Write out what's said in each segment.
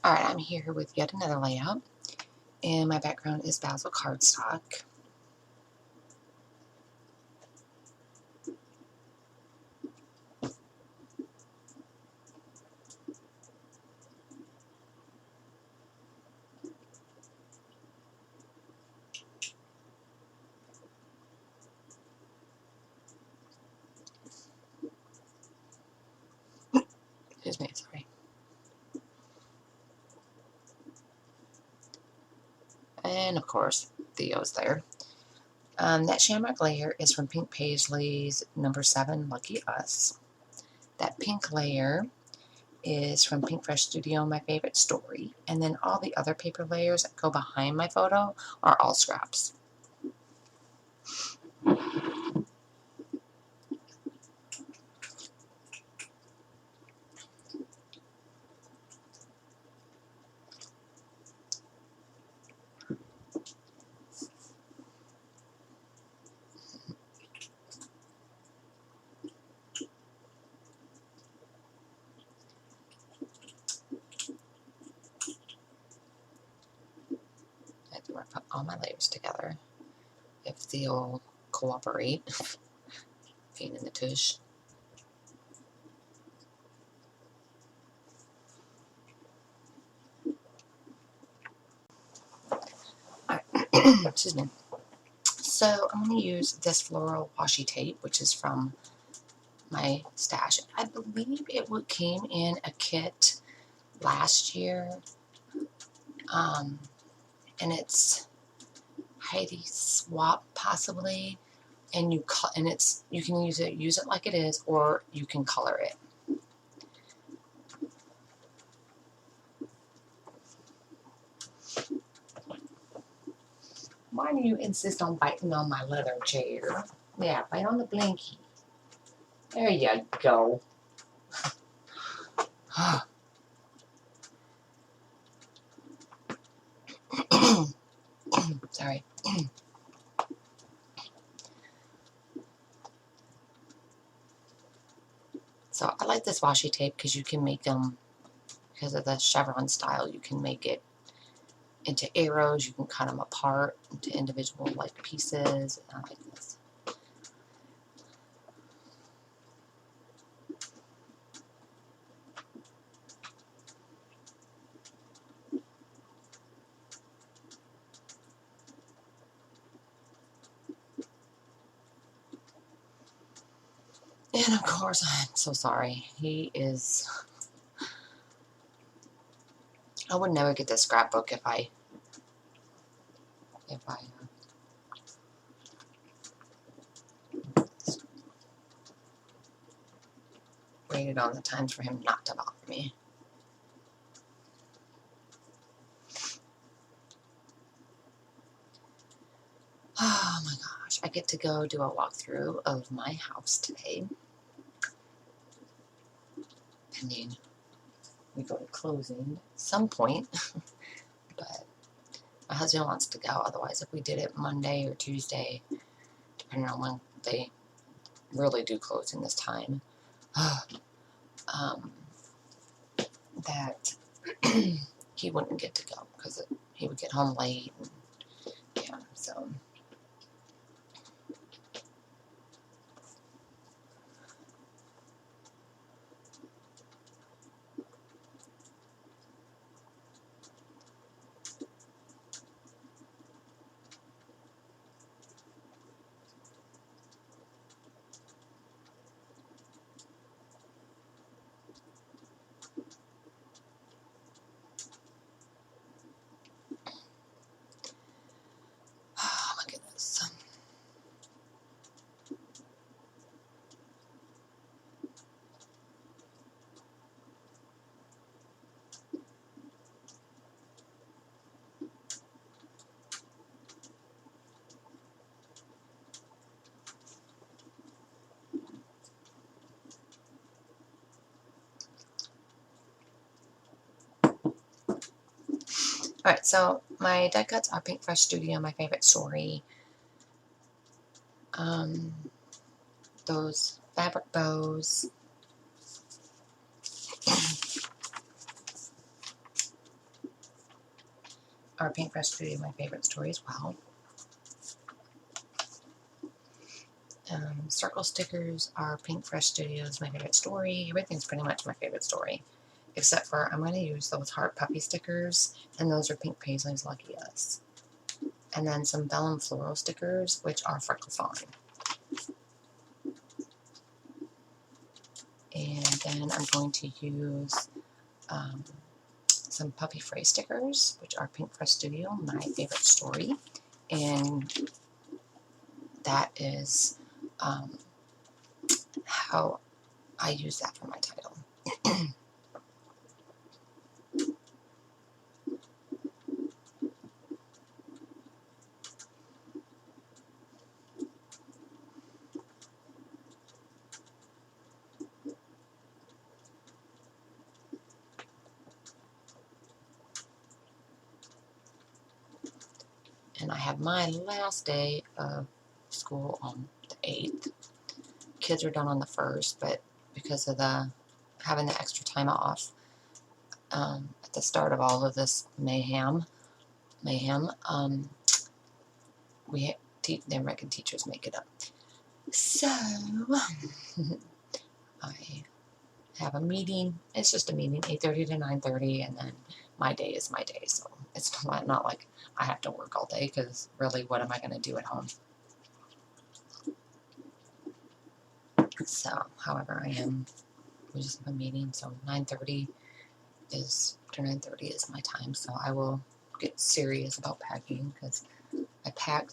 Alright, I'm here with yet another layout, and my background is Basil cardstock. Excuse me, sorry. And of course, Theo's there. That shamrock layer is from Pink Paisley's number 7, Lucky Us. That pink layer is from Pink Fresh Studio, My Favorite Story. And then all the other paper layers that go behind my photo are all scraps. I have to put all my layers together. If Theo will cooperate, being in the tush. Excuse me. So I'm going to use this floral washi tape, which is from my stash. I believe it came in a kit last year, and it's Heidi Swap possibly, and you can use it like it is, or you can color it. Why do you insist on biting on my leather chair? Yeah, bite on the blinky. There you go. Sorry. So I like this washi tape because you can make them, because of the chevron style, you can make it into arrows. You can cut them apart into individual like pieces. I like this. And of course, I'm so sorry. I would never get this scrapbook if I waited on the times for him not to bother me. Oh my gosh, I get to go do a walkthrough of my house today. Pending we go to closing at some point. But my husband wants to go. Otherwise, if we did it Monday or Tuesday, depending on when they really do closing this time, that he wouldn't get to go because he would get home late. And, yeah, so. Oh my goodness. Alright, so my die cuts are Pink Fresh Studio, My Favorite Story. Those fabric bows. our Paintbrush Studio, my favorite story as well. Circle stickers are Paintbrush Studios, my favorite story. Everything's pretty much my favorite story. Except for I'm going to use those heart puppy stickers, and those are Pink Paisley's Lucky Us. And then some vellum floral stickers, which are Freckle Fawn. And then I'm going to use some puppy phrase stickers, which are Paintbrush Studio, my favorite story. And that is how I use that for my title. And I have my last day of school on the 8th. Kids are done on the 1st, but because of having the extra time off at the start of all of this mayhem, the American teachers make it up. So I have a meeting. It's just a meeting, 8:30 to 9:30, and then my day is my day. So it's not like I have to work all day, because really, what am I going to do at home? So, however, we just have a meeting, so 9:30 after 9:30 is my time, so I will get serious about packing, because I pack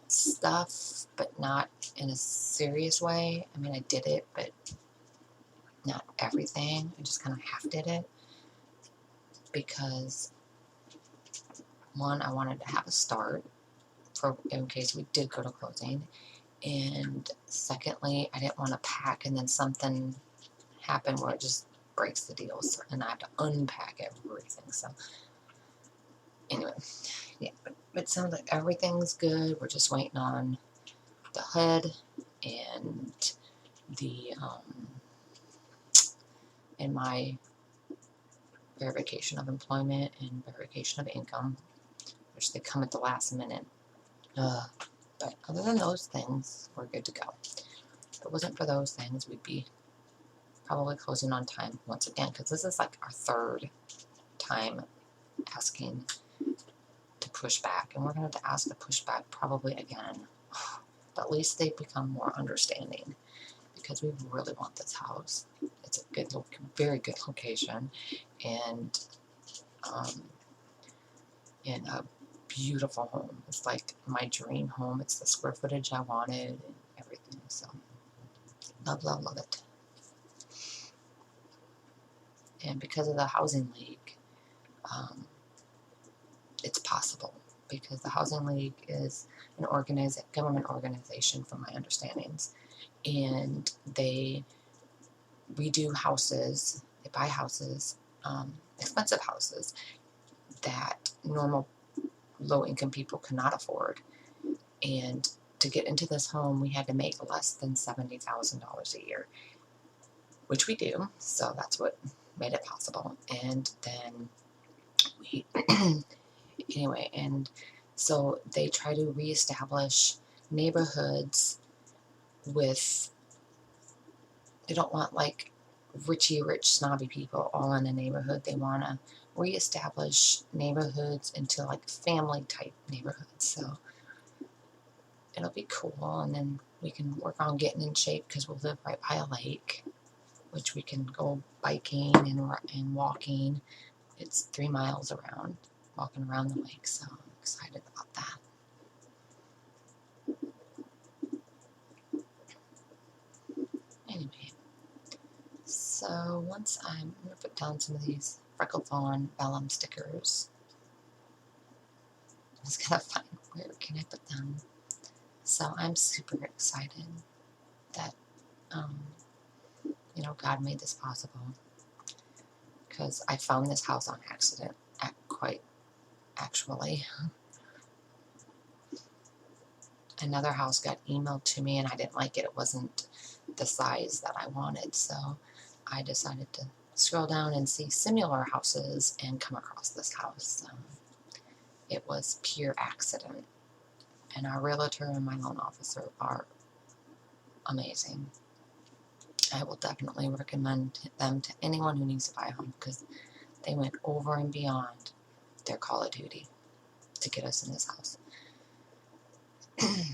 stuff, but not in a serious way. I mean, I did it, but not everything. I just kind of half did it, because one, I wanted to have a start in case we did go to closing, and secondly, I didn't want to pack and then something happen where it just breaks the deals, and I have to unpack everything. So anyway, yeah, but it sounds like everything's good. We're just waiting on the HUD and and my verification of employment and verification of income, which they come at the last minute. But other than those things, we're good to go. If it wasn't for those things, we'd be probably closing on time once again, because this is like our 3rd time asking to push back, and we're going to have to ask to push back probably again. But at least they've become more understanding, because we really want this house. It's a good, very good location, and in a beautiful home. It's like my dream home. It's the square footage I wanted and everything. So love, love, love it. And because of the Housing League, it's possible, because the Housing League is an government organization, from my understandings, and they redo houses. They buy houses, expensive houses that normal low-income people cannot afford. And to get into this home, we had to make less than $70,000 a year, which we do. So that's what made it possible. And then we anyway, and so they try to reestablish neighborhoods with, they don't want like rich snobby people all in a neighborhood. They want to reestablish neighborhoods into like family type neighborhoods. So it'll be cool, and then we can work on getting in shape, because we'll live right by a lake, which we can go biking and walking. It's 3 miles around, walking around the lake, so I'm excited about that. Anyway, so once I'm going to put down some of these Freckle Fawn vellum stickers. I was going to find, where can I put them? So I'm super excited that, you know, God made this possible, because I found this house on accident, quite actually. Another house got emailed to me, and I didn't like it. It wasn't the size that I wanted, so I decided to scroll down and see similar houses and come across this house. So It was pure accident. And our realtor and my loan officer are amazing. I will definitely recommend them to anyone who needs to buy a home because they went over and beyond their call of duty to get us in this house.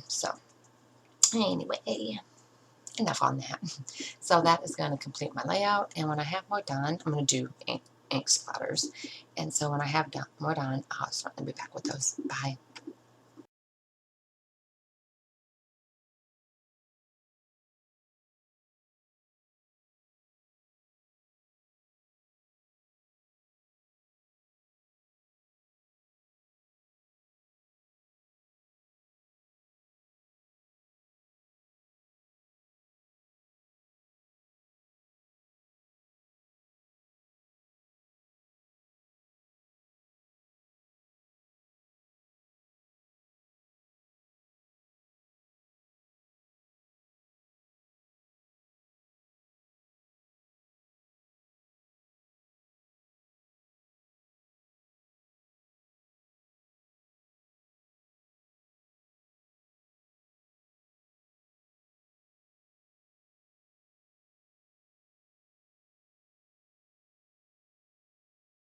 So, anyway, enough on that. So that is going to complete my layout, and when I have more done, I'm going to do ink splatters. And so when I have more done, I'll certainly be back with those. Bye.